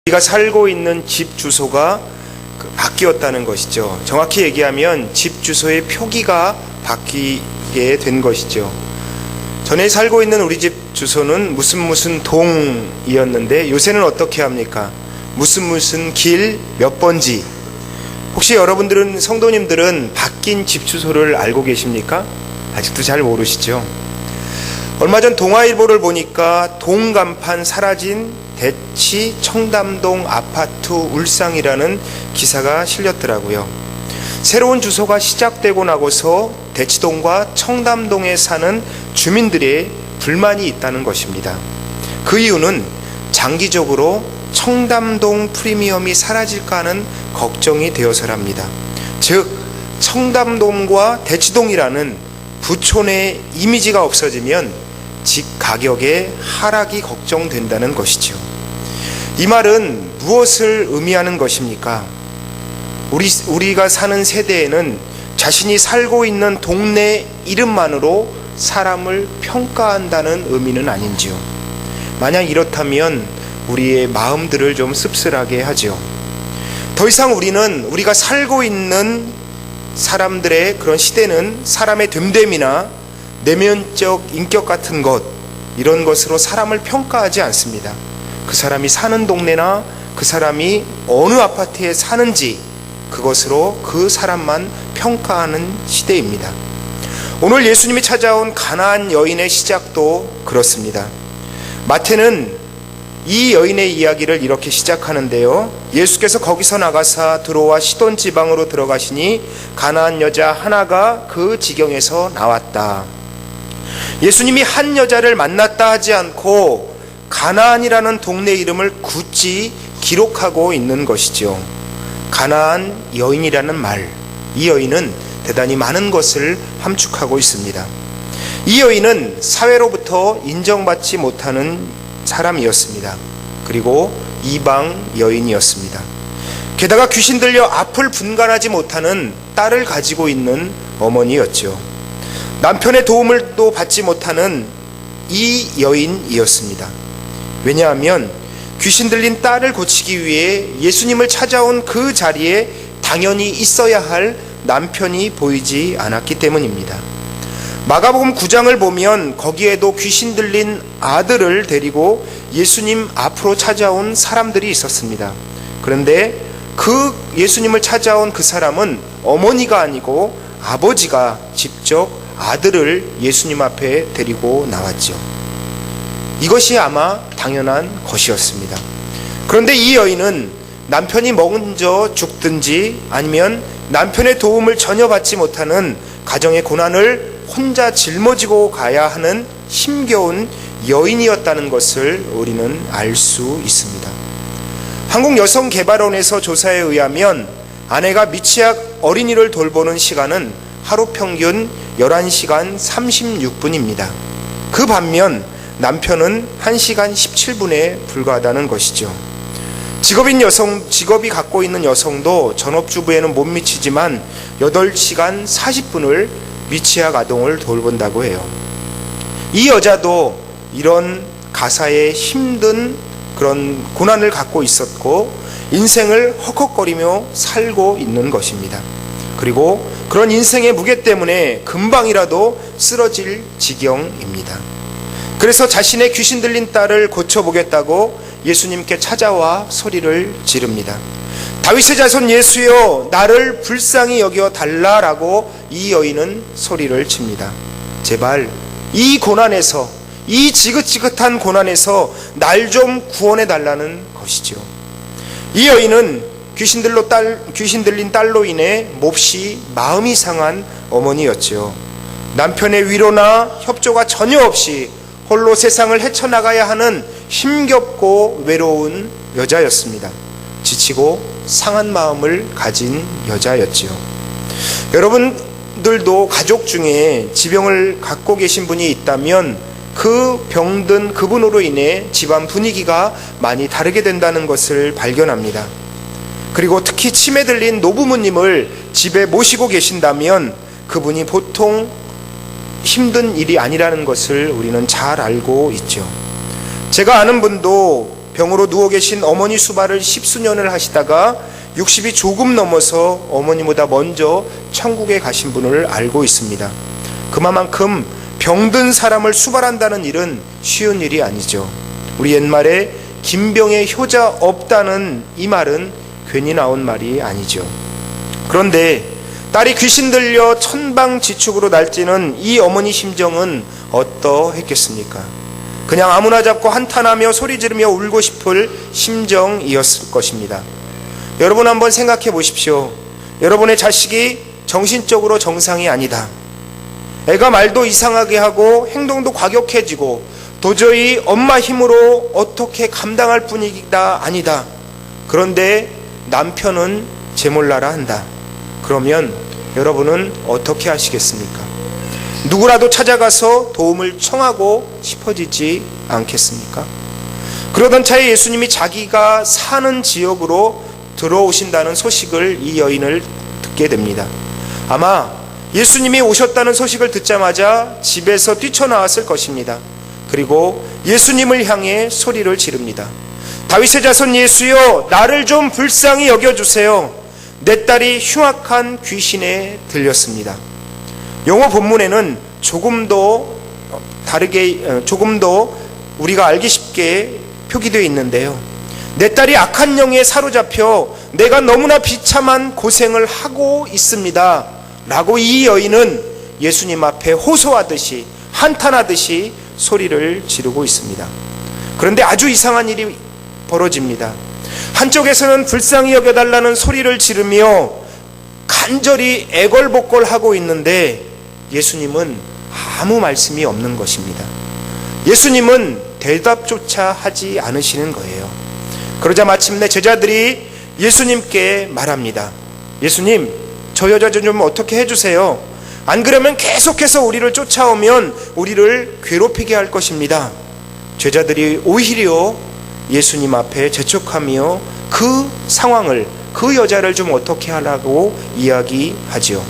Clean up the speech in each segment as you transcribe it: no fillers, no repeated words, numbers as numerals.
우리가 살고 있는 집 주소가 바뀌었다는 것이죠. 정확히 얘기하면 집 주소의 표기가 바뀌게 된 것이죠. 전에 살고 있는 우리 집 주소는 무슨 동이었는데 요새는 어떻게 합니까? 무슨 길 몇 번지. 혹시 여러분들은, 성도님들은 바뀐 집 주소를 알고 계십니까? 아직도 잘 모르시죠? 얼마 전 동아일보를 보니까 동간판 사라진 대치 청담동 아파트 울상이라는 기사가 실렸더라고요. 새로운 주소가 시작되고 나고서 대치동과 청담동에 사는 주민들의 불만이 있다는 것입니다. 그 이유는 장기적으로 청담동 프리미엄이 사라질까 하는 걱정이 되어서랍니다. 즉 청담동과 대치동이라는 부촌의 이미지가 없어지면 집 가격의 하락이 걱정된다는 것이죠. 이 말은 무엇을 의미하는 것입니까? 우리가 사는 세대에는 자신이 살고 있는 동네 이름만으로 사람을 평가한다는 의미는 아닌지요. 만약 이렇다면 우리의 마음들을 좀 씁쓸하게 하죠. 더 이상 우리가 살고 있는 사람들의 그런 시대는 사람의 됨됨이나 내면적 인격 같은 것, 이런 것으로 사람을 평가하지 않습니다. 그 사람이 사는 동네나 그 사람이 어느 아파트에 사는지, 그것으로 그 사람만 평가하는 시대입니다. 오늘 예수님이 찾아온 가나안 여인의 시작도 그렇습니다. 마태는 이 여인의 이야기를 이렇게 시작하는데요. 예수께서 거기서 나가사 들어와 시돈 지방으로 들어가시니 가나안 여자 하나가 그 지경에서 나왔다. 예수님이 한 여자를 만났다 하지 않고 가나안이라는 동네 이름을 굳이 기록하고 있는 것이죠. 가나안 여인이라는 말, 이 여인은 대단히 많은 것을 함축하고 있습니다. 이 여인은 사회로부터 인정받지 못하는 사람이었습니다. 그리고 이방 여인이었습니다. 게다가 귀신 들려 앞을 분간하지 못하는 딸을 가지고 있는 어머니였죠. 남편의 도움을 또 받지 못하는 이 여인이었습니다. 왜냐하면 귀신 들린 딸을 고치기 위해 예수님을 찾아온 그 자리에 당연히 있어야 할 남편이 보이지 않았기 때문입니다. 마가복음 9장을 보면 거기에도 귀신 들린 아들을 데리고 예수님 앞으로 찾아온 사람들이 있었습니다. 그런데 그 예수님을 찾아온 그 사람은 어머니가 아니고 아버지가 직접 아들을 예수님 앞에 데리고 나왔죠. 이것이 아마 당연한 것이었습니다. 그런데 이 여인은 남편이 먼저 죽든지 아니면 남편의 도움을 전혀 받지 못하는 가정의 고난을 혼자 짊어지고 가야 하는 힘겨운 여인이었다는 것을 우리는 알 수 있습니다. 한국여성개발원에서 조사에 의하면 아내가 미취학 어린이를 돌보는 시간은 하루 평균 11시간 36분입니다. 그 반면 남편은 1시간 17분에 불과하다는 것이죠. 직업이 갖고 있는 여성도 전업주부에는 못 미치지만 8시간 40분을 미취학 아동을 돌본다고 해요. 이 여자도 이런 가사에 힘든 그런 고난을 갖고 있었고 인생을 헉헉거리며 살고 있는 것입니다. 그리고 그런 인생의 무게 때문에 금방이라도 쓰러질 지경입니다. 그래서 자신의 귀신 들린 딸을 고쳐보겠다고 예수님께 찾아와 소리를 지릅니다. 다윗의 자손 예수여, 나를 불쌍히 여겨 달라라고 이 여인은 소리를 칩니다. 제발 이 고난에서, 이 지긋지긋한 고난에서 날 좀 구원해 달라는 것이죠. 이 여인은 귀신 들린 딸로 인해 몹시 마음이 상한 어머니였죠. 남편의 위로나 협조가 전혀 없이 홀로 세상을 헤쳐나가야 하는 힘겹고 외로운 여자였습니다. 지치고 상한 마음을 가진 여자였지요. 여러분들도 가족 중에 지병을 갖고 계신 분이 있다면 그 병든 그분으로 인해 집안 분위기가 많이 다르게 된다는 것을 발견합니다. 그리고 특히 치매 들린 노부모님을 집에 모시고 계신다면 그분이 보통 힘든 일이 아니라는 것을 우리는 잘 알고 있죠. 제가 아는 분도 병으로 누워 계신 어머니 수발을 10수년을 하시다가 60이 조금 넘어서 어머니보다 먼저 천국에 가신 분을 알고 있습니다. 그만큼 병든 사람을 수발한다는 일은 쉬운 일이 아니죠. 우리 옛말에 김병에 효자 없다는 이 말은 괜히 나온 말이 아니죠. 그런데 딸이 귀신 들려 천방지축으로 날뛰는 이 어머니 심정은 어떠했겠습니까? 그냥 아무나 잡고 한탄하며 소리 지르며 울고 싶을 심정이었을 것입니다. 여러분 한번 생각해 보십시오. 여러분의 자식이 정신적으로 정상이 아니다. 애가 말도 이상하게 하고 행동도 과격해지고 도저히 엄마 힘으로 어떻게 감당할 분위기가 아니다. 그런데 남편은 제몰라라 한다. 그러면 여러분은 어떻게 하시겠습니까? 누구라도 찾아가서 도움을 청하고 싶어지지 않겠습니까? 그러던 차에 예수님이 자기가 사는 지역으로 들어오신다는 소식을 이 여인을 듣게 됩니다. 아마 예수님이 오셨다는 소식을 듣자마자 집에서 뛰쳐나왔을 것입니다. 그리고 예수님을 향해 소리를 지릅니다. 다윗의 자손 예수여, 나를 좀 불쌍히 여겨주세요. 내 딸이 흉악한 귀신에 들렸습니다. 영어 본문에는 조금 더 우리가 알기 쉽게 표기되어 있는데요. 내 딸이 악한 영에 사로잡혀 내가 너무나 비참한 고생을 하고 있습니다. 라고 이 여인은 예수님 앞에 호소하듯이 한탄하듯이 소리를 지르고 있습니다. 그런데 아주 이상한 일이 벌어집니다. 한쪽에서는 불쌍히 여겨달라는 소리를 지르며 간절히 애걸복걸하고 있는데 예수님은 아무 말씀이 없는 것입니다. 예수님은 대답조차 하지 않으시는 거예요. 그러자 마침내 제자들이 예수님께 말합니다. 예수님, 저 여자 좀 어떻게 해주세요. 안 그러면 계속해서 우리를 쫓아오면 우리를 괴롭히게 할 것입니다. 제자들이 오히려 예수님 앞에 재촉하며 그 상황을, 그 여자를 좀 어떻게 하라고 이야기하죠.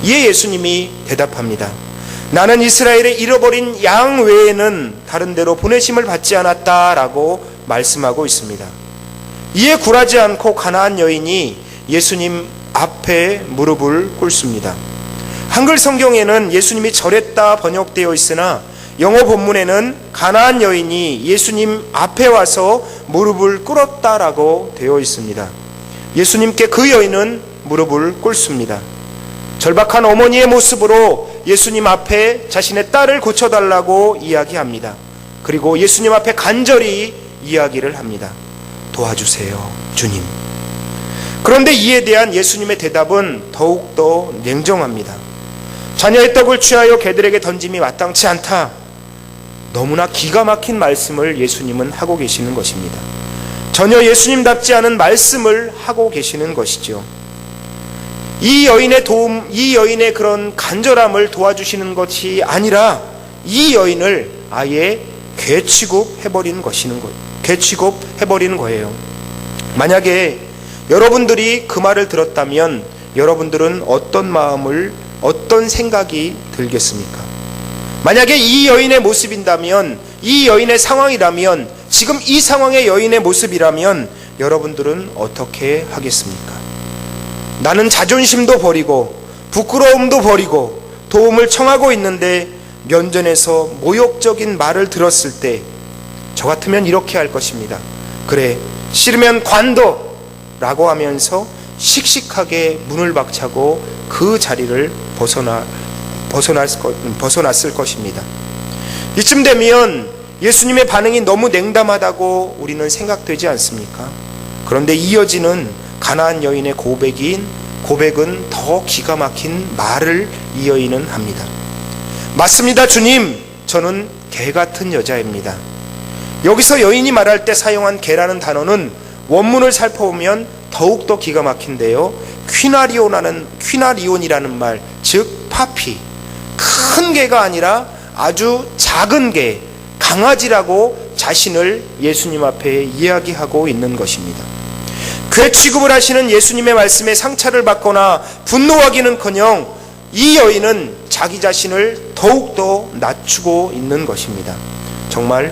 이에 예수님이 대답합니다. 나는 이스라엘에 잃어버린 양 외에는 다른 데로 보내심을 받지 않았다라고 말씀하고 있습니다. 이에 굴하지 않고 가나안 여인이 예수님 앞에 무릎을 꿇습니다. 한글 성경에는 예수님이 절했다 번역되어 있으나 영어 본문에는 가나안 여인이 예수님 앞에 와서 무릎을 꿇었다라고 되어 있습니다. 예수님께 그 여인은 무릎을 꿇습니다. 절박한 어머니의 모습으로 예수님 앞에 자신의 딸을 고쳐달라고 이야기합니다. 그리고 예수님 앞에 간절히 이야기를 합니다. 도와주세요, 주님. 그런데 이에 대한 예수님의 대답은 더욱더 냉정합니다. 자녀의 떡을 취하여 개들에게 던짐이 마땅치 않다. 너무나 기가 막힌 말씀을 예수님은 하고 계시는 것입니다. 전혀 예수님답지 않은 말씀을 하고 계시는 것이죠. 이 여인의 그런 간절함을 도와주시는 것이 아니라 이 여인을 아예 괴취급해버리는 거예요. 만약에 여러분들이 그 말을 들었다면 여러분들은 어떤 마음을, 어떤 생각이 들겠습니까? 만약에 이 여인의 모습이라면, 이 여인의 상황이라면, 지금 이 상황의 여인의 모습이라면 여러분들은 어떻게 하겠습니까? 나는 자존심도 버리고 부끄러움도 버리고 도움을 청하고 있는데 면전에서 모욕적인 말을 들었을 때 저 같으면 이렇게 할 것입니다. 그래, 싫으면 관둬 라고 하면서 씩씩하게 문을 박차고 그 자리를 벗어났을 것입니다. 이쯤 되면 예수님의 반응이 너무 냉담하다고 우리는 생각되지 않습니까? 그런데 이어지는 가나안 여인의 고백은 더 기가 막힌 말을 이 여인은 합니다. 맞습니다, 주님. 저는 개 같은 여자입니다. 여기서 여인이 말할 때 사용한 개라는 단어는 원문을 살펴보면 더욱더 기가 막힌데요. 퀴나리온이라는 말, 즉 파피, 큰 개가 아니라 아주 작은 개, 강아지라고 자신을 예수님 앞에 이야기하고 있는 것입니다. 괴 취급을 하시는 예수님의 말씀에 상처를 받거나 분노하기는커녕 이 여인은 자기 자신을 더욱더 낮추고 있는 것입니다. 정말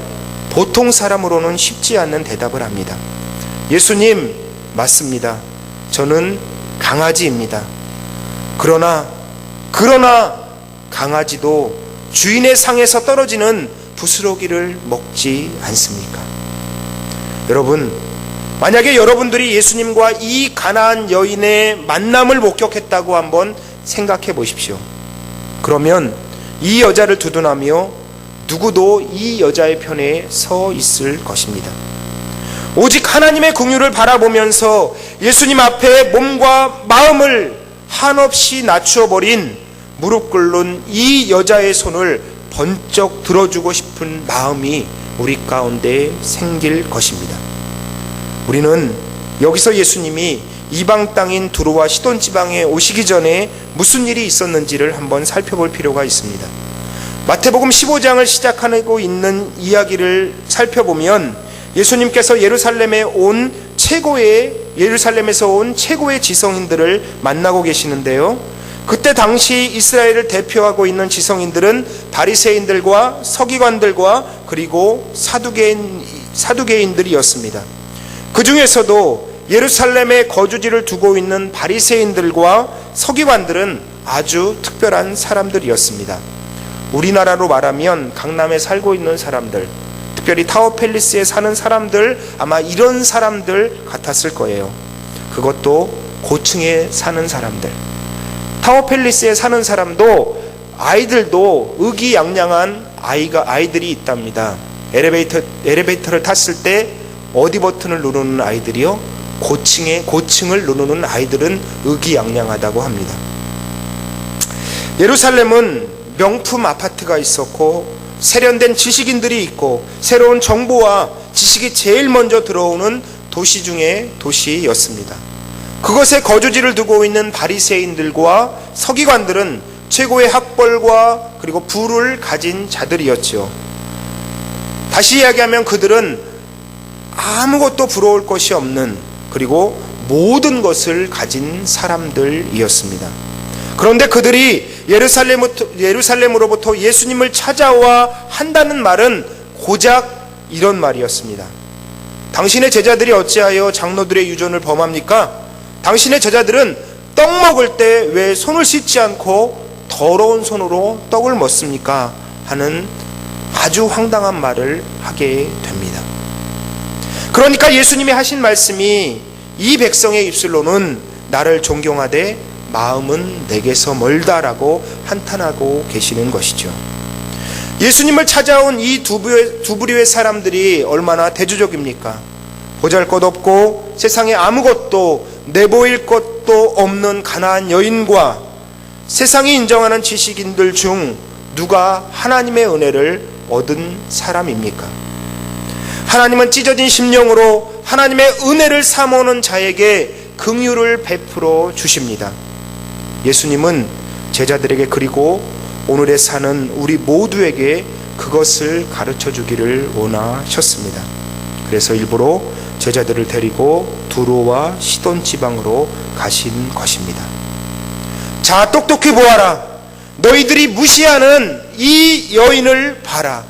보통 사람으로는 쉽지 않는 대답을 합니다. 예수님, 맞습니다. 저는 강아지입니다. 그러나 강아지도 주인의 상에서 떨어지는 부스러기를 먹지 않습니까? 여러분, 만약에 여러분들이 예수님과 이 가나안 여인의 만남을 목격했다고 한번 생각해 보십시오. 그러면 이 여자를 두둔하며 누구도 이 여자의 편에 서 있을 것입니다. 오직 하나님의 긍휼을 바라보면서 예수님 앞에 몸과 마음을 한없이 낮추어 버린 무릎 꿇는 이 여자의 손을 번쩍 들어주고 싶은 마음이 우리 가운데 생길 것입니다. 우리는 여기서 예수님이 이방 땅인 두로와 시돈 지방에 오시기 전에 무슨 일이 있었는지를 한번 살펴볼 필요가 있습니다. 마태복음 15장을 시작하고 있는 이야기를 살펴보면 예수님께서 예루살렘에서 온 최고의 지성인들을 만나고 계시는데요. 그때 당시 이스라엘을 대표하고 있는 지성인들은 바리새인들과 서기관들과 그리고 사두개인들이었습니다. 그 중에서도 예루살렘에 거주지를 두고 있는 바리새인들과 서기관들은 아주 특별한 사람들이었습니다. 우리나라로 말하면 강남에 살고 있는 사람들, 특별히 타워팰리스에 사는 사람들, 아마 이런 사람들 같았을 거예요. 그것도 고층에 사는 사람들. 타워팰리스에 사는 사람도 아이들도 의기양양한 아이들이 있답니다. 엘리베이터를 탔을 때 어디 버튼을 누르는 아이들이요? 고층을 누르는 아이들은 의기양양하다고 합니다. 예루살렘은 명품 아파트가 있었고 세련된 지식인들이 있고 새로운 정보와 지식이 제일 먼저 들어오는 도시 중의 도시였습니다. 그것에 거주지를 두고 있는 바리새인들과 서기관들은 최고의 학벌과 그리고 부를 가진 자들이었죠. 다시 이야기하면 그들은 아무것도 부러울 것이 없는, 그리고 모든 것을 가진 사람들이었습니다. 그런데 그들이 예루살렘으로부터 예수님을 찾아와 한다는 말은 고작 이런 말이었습니다. 당신의 제자들이 어찌하여 장로들의 유전을 범합니까? 당신의 제자들은 떡 먹을 때 왜 손을 씻지 않고 더러운 손으로 떡을 먹습니까? 하는 아주 황당한 말을 하게 됩니다. 그러니까 예수님이 하신 말씀이 이 백성의 입술로는 나를 존경하되 마음은 내게서 멀다라고 한탄하고 계시는 것이죠. 예수님을 찾아온 이 두 부류의 사람들이 얼마나 대조적입니까? 보잘것없고 세상에 아무것도 내보일 것도 없는 가나안 여인과 세상이 인정하는 지식인들 중 누가 하나님의 은혜를 얻은 사람입니까? 하나님은 찢어진 심령으로 하나님의 은혜를 사모하는 자에게 긍휼을 베풀어 주십니다. 예수님은 제자들에게, 그리고 오늘에 사는 우리 모두에게 그것을 가르쳐 주기를 원하셨습니다. 그래서 일부러 제자들을 데리고 두로와 시돈 지방으로 가신 것입니다. 자, 똑똑히 보아라. 너희들이 무시하는 이 여인을 봐라.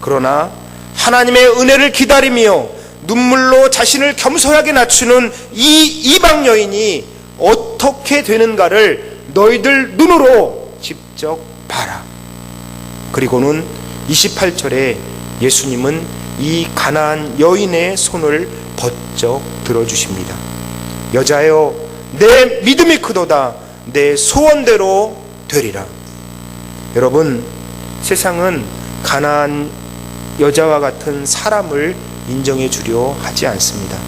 그러나 하나님의 은혜를 기다리며 눈물로 자신을 겸손하게 낮추는 이 이방 여인이 어떻게 되는가를 너희들 눈으로 직접 봐라. 그리고는 28절에 예수님은 이 가나안 여인의 손을 번쩍 들어주십니다. 여자여, 내 믿음이 크도다. 내 소원대로 되리라. 여러분, 세상은 가나안 여자와 같은 사람을 인정해 주려 하지 않습니다.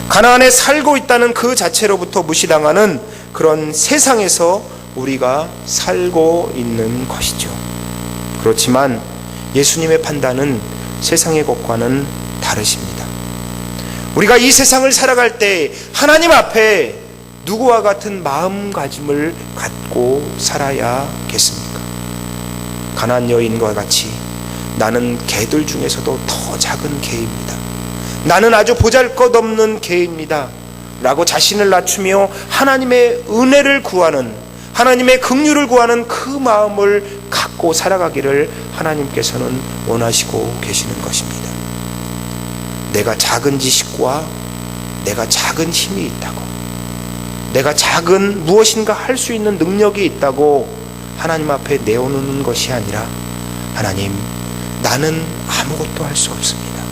가나안에 살고 있다는 그 자체로부터 무시당하는 그런 세상에서 우리가 살고 있는 것이죠. 그렇지만 예수님의 판단은 세상의 것과는 다르십니다. 우리가 이 세상을 살아갈 때 하나님 앞에 누구와 같은 마음가짐을 갖고 살아야겠습니까? 가나안 여인과 같이 나는 개들 중에서도 더 작은 개입니다. 나는 아주 보잘것없는 개입니다 라고 자신을 낮추며 하나님의 은혜를 구하는, 하나님의 긍휼을 구하는 그 마음을 갖고 살아가기를 하나님께서는 원하시고 계시는 것입니다. 내가 작은 지식과 내가 작은 힘이 있다고, 내가 작은 무엇인가 할 수 있는 능력이 있다고 하나님 앞에 내어놓는 것이 아니라, 하나님, 나는 아무것도 할 수 없습니다.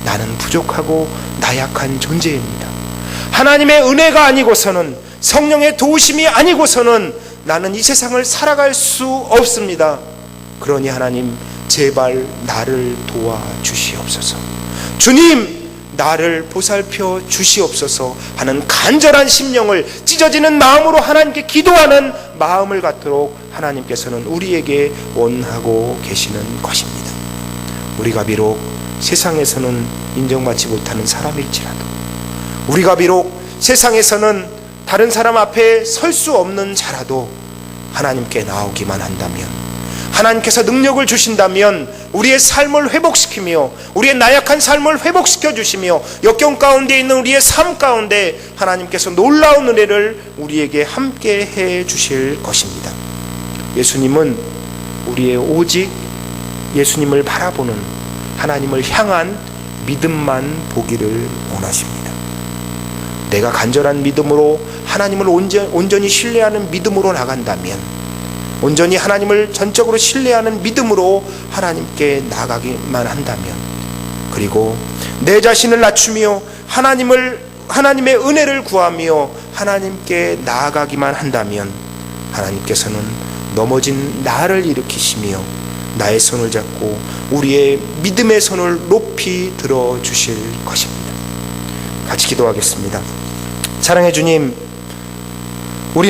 나는 부족하고 나약한 존재입니다. 하나님의 은혜가 아니고서는, 성령의 도우심이 아니고서는 나는 이 세상을 살아갈 수 없습니다. 그러니 하나님, 제발 나를 도와주시옵소서. 주님, 나를 보살펴 주시옵소서 하는 간절한 심령을, 찢어지는 마음으로 하나님께 기도하는 마음을 갖도록 하나님께서는 우리에게 원하고 계시는 것입니다. 우리가 비록 세상에서는 인정받지 못하는 사람일지라도, 우리가 비록 세상에서는 다른 사람 앞에 설 수 없는 자라도 하나님께 나오기만 한다면, 하나님께서 능력을 주신다면 우리의 삶을 회복시키며 우리의 나약한 삶을 회복시켜 주시며 역경 가운데 있는 우리의 삶 가운데 하나님께서 놀라운 은혜를 우리에게 함께 해 주실 것입니다. 예수님은 우리의 오직 예수님을 바라보는, 하나님을 향한 믿음만 보기를 원하십니다. 내가 간절한 믿음으로 하나님을 온전히 신뢰하는 믿음으로 나간다면, 온전히 하나님을 전적으로 신뢰하는 믿음으로 하나님께 나가기만 한다면, 그리고 내 자신을 낮추며 하나님의 은혜를 구하며 하나님께 나아가기만 한다면, 하나님께서는 넘어진 나를 일으키시며 나의 손을 잡고 우리의 믿음의 손을 높이 들어 주실 것입니다. 같이 기도하겠습니다. 사랑해 주님, 우리는